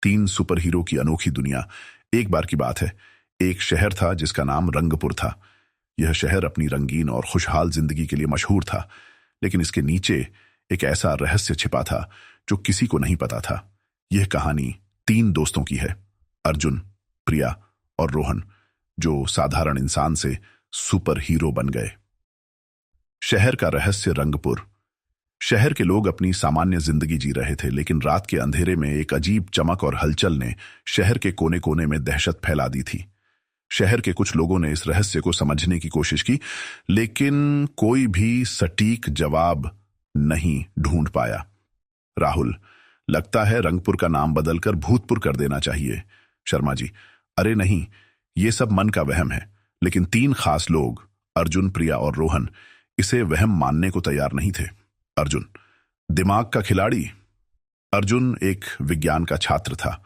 तीन super hero की अनोखी दुनिया। एक बार की बात है, एक शहर था जिसका नाम रंगपुर था। यह शहर अपनी रंगीन और खुशहाल जिंदगी के लिए मशहूर था, लेकिन इसके नीचे एक ऐसा रहस्य छिपा था जो किसी को नहीं पता था। यह कहानी तीन दोस्तों की है, अर्जुन, प्रिया और रोहन, जो साधारण इंसान से सुपर हीरो बन गए। शहर का रहस्य। रंगपुर शहर के लोग अपनी सामान्य जिंदगी जी रहे थे, लेकिन रात के अंधेरे में एक अजीब चमक और हलचल ने शहर के कोने कोने में दहशत फैला दी थी। शहर के कुछ लोगों ने इस रहस्य को समझने की कोशिश की, लेकिन कोई भी सटीक जवाब नहीं ढूंढ पाया। राहुल, लगता है रंगपुर का नाम बदलकर भूतपुर कर देना चाहिए। शर्मा जी, अरे नहीं, ये सब मन का वहम है। लेकिन तीन खास लोग, अर्जुन, प्रिया और रोहन, इसे वहम मानने को तैयार नहीं थे। अर्जुन, दिमाग का खिलाड़ी। अर्जुन एक विज्ञान का छात्र था।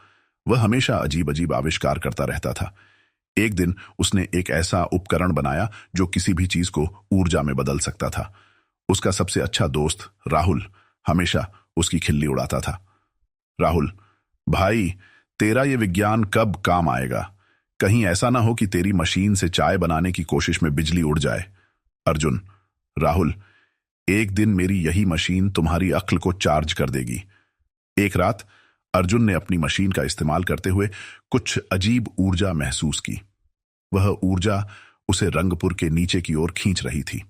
वह हमेशा अजीब अजीब आविष्कार करता रहता था। एक दिन उसने एक ऐसा उपकरण बनाया जो किसी भी चीज को ऊर्जा में बदल सकता था। उसका सबसे अच्छा दोस्त राहुल हमेशा उसकी खिल्ली उड़ाता था। राहुल, भाई, तेरा ये विज्ञान कब काम आएगा? कहीं ऐसा ना हो कि तेरी मशीन से चाय बनाने की कोशिश में बिजली उड़ जाए। अर्जुन, राहुल, एक दिन मेरी यही मशीन तुम्हारी अक्ल को चार्ज कर देगी। एक रात अर्जुन ने अपनी मशीन का इस्तेमाल करते हुए कुछ अजीब ऊर्जा महसूस की। वह ऊर्जा उसे रंगपुर के नीचे की ओर खींच रही थी।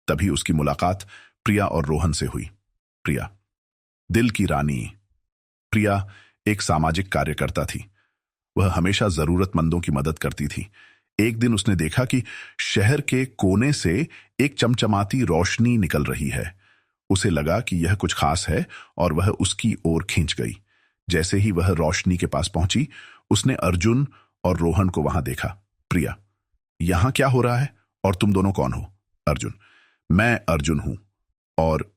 तभी उसकी मुलाकात प्रिया और रोहन से हुई। प्रिया, दिल की रानी। प्रिया एक सामाजिक कार्यकर्ता थी। वह हमेशा जरूरतमंदों की मदद करती थी। एक दिन उसने देखा कि शहर के कोने से एक चमचमाती रोशनी निकल रही है। उसे लगा कि यह कुछ खास है और वह उसकी ओर खींच गई। जैसे ही वह रोशनी के पास पहुंची, उसने अर्जुन और रोहन को वहां देखा। प्रिया, यहां क्या हो रहा है और तुम दोनों कौन हो? अर्जुन, मैं अर्जुन हूं और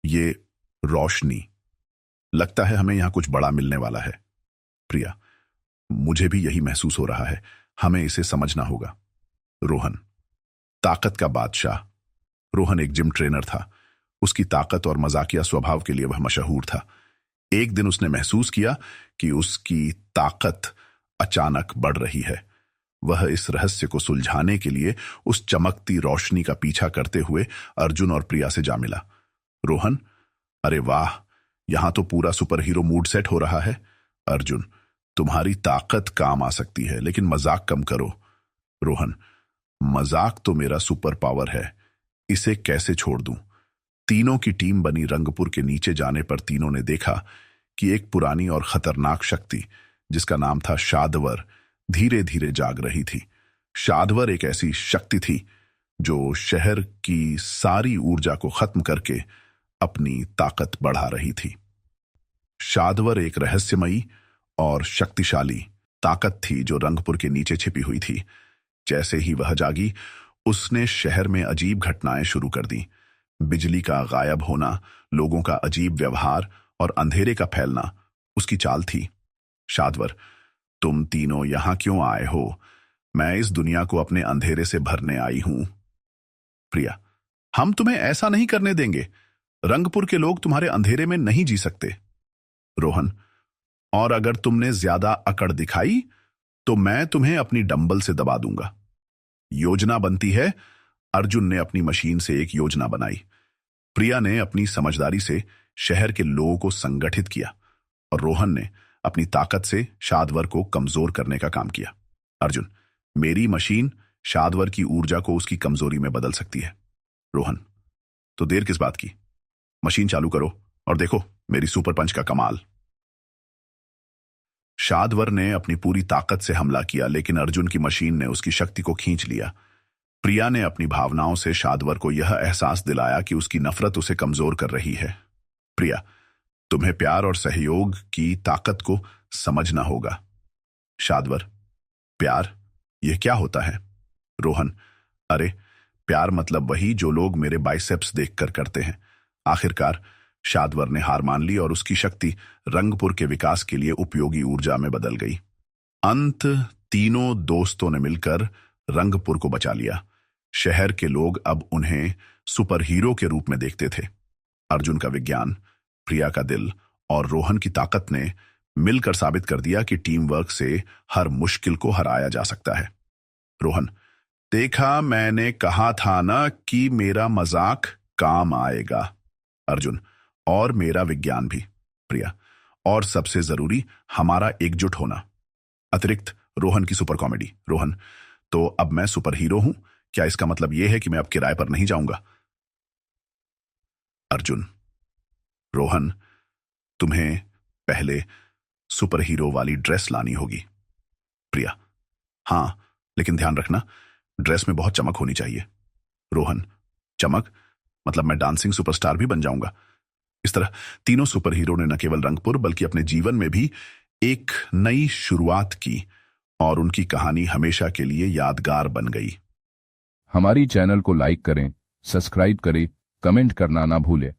ये रोशनी, लगता है हमें यहां कुछ बड़ा मिलने वाला है। प्रिया, मुझे भी यही महसूस हो रहा है, हमें इसे समझना होगा। रोहन, ताकत का बादशाह। रोहन एक जिम ट्रेनर था। उसकी ताकत और मजाकिया स्वभाव के लिए वह मशहूर था। एक दिन उसने महसूस किया कि उसकी ताकत अचानक बढ़ रही है। वह इस रहस्य को सुलझाने के लिए उस चमकती रोशनी का पीछा करते हुए अर्जुन और प्रिया से जा मिला। रोहन, अरे वाह, यहां तो पूरा सुपर हीरो मूड सेट हो रहा है। अर्जुन, तुम्हारी ताकत काम आ सकती है, लेकिन मजाक कम करो। रोहन, मजाक तो मेरा सुपर पावर है, इसे कैसे छोड़ दूं? तीनों की टीम बनी रंगपुर के नीचे जाने पर तीनों ने देखा कि एक पुरानी और खतरनाक शक्ति, जिसका नाम था शादवर, धीरे धीरे जाग रही थी। शादवर एक ऐसी शक्ति थी जो शहर की सारी ऊर्जा को खत्म करके अपनी ताकत बढ़ा रही थी। शादवर एक रहस्यमयी और शक्तिशाली ताकत थी जो रंगपुर के नीचे छिपी हुई थी। जैसे ही वह जागी, उसने शहर में अजीब घटनाएं शुरू कर दी। बिजली का गायब होना, लोगों का अजीब व्यवहार और अंधेरे का फैलना उसकी चाल थी। शादवर, तुम तीनों यहां क्यों आए हो? मैं इस दुनिया को अपने अंधेरे से भरने आई हूं। प्रिया, हम तुम्हें ऐसा नहीं करने देंगे। रंगपुर के लोग तुम्हारे अंधेरे में नहीं जी सकते। रोहन, और अगर तुमने ज्यादा अकड़ दिखाई तो मैं तुम्हें अपनी डंबल से दबा दूंगा। योजना बनती है। अर्जुन ने अपनी मशीन से एक योजना बनाई। प्रिया ने अपनी समझदारी से शहर के लोगों को संगठित किया और रोहन ने अपनी ताकत से शादवर को कमजोर करने का काम किया। अर्जुन, मेरी मशीन शादवर की ऊर्जा को उसकी कमजोरी में बदल सकती है। रोहन, तो देर किस बात की? मशीन चालू करो और देखो मेरी सुपर पंच का कमाल। शादवर ने अपनी पूरी ताकत से हमला किया, लेकिन अर्जुन की मशीन ने उसकी शक्ति को खींच लिया। प्रिया ने अपनी भावनाओं से शादवर को यह एहसास दिलाया कि उसकी नफरत उसे कमजोर कर रही है। प्रिया, तुम्हें प्यार और सहयोग की ताकत को समझना होगा। शादवर, प्यार, यह क्या होता है? रोहन, अरे प्यार मतलब वही जो लोग मेरे बाइसेप्स देखकर करते हैं। आखिरकार शादवर ने हार मान ली और उसकी शक्ति रंगपुर के विकास के लिए उपयोगी ऊर्जा में बदल गई। अंत तीनों दोस्तों ने मिलकर रंगपुर को बचा लिया। शहर के लोग अब उन्हें सुपर हीरो के रूप में देखते थे। अर्जुन का विज्ञान, प्रिया का दिल और रोहन की ताकत ने मिलकर साबित कर दिया कि टीम वर्क से हर मुश्किल को हराया जा सकता है। रोहन, देखा, मैंने कहा था ना कि मेरा मजाक काम आएगा। अर्जुन, और मेरा विज्ञान भी। प्रिया, और सबसे जरूरी हमारा एकजुट होना। अतिरिक्त रोहन की सुपर कॉमेडी। रोहन, तो अब मैं सुपर हीरो हूं, क्या इसका मतलब यह है कि मैं अब किराए पर नहीं जाऊंगा? अर्जुन, रोहन, तुम्हें पहले सुपर हीरो वाली ड्रेस लानी होगी। प्रिया, हां, लेकिन ध्यान रखना ड्रेस में बहुत चमक होनी चाहिए। रोहन, चमक मतलब मैं डांसिंग सुपरस्टार भी बन जाऊंगा। इस तरह तीनों सुपर हीरो ने न केवल रंगपुर बल्कि अपने जीवन में भी एक नई शुरुआत की और उनकी कहानी हमेशा के लिए यादगार बन गई। हमारी चैनल को लाइक करें, सब्सक्राइब करें, कमेंट करना ना भूलें।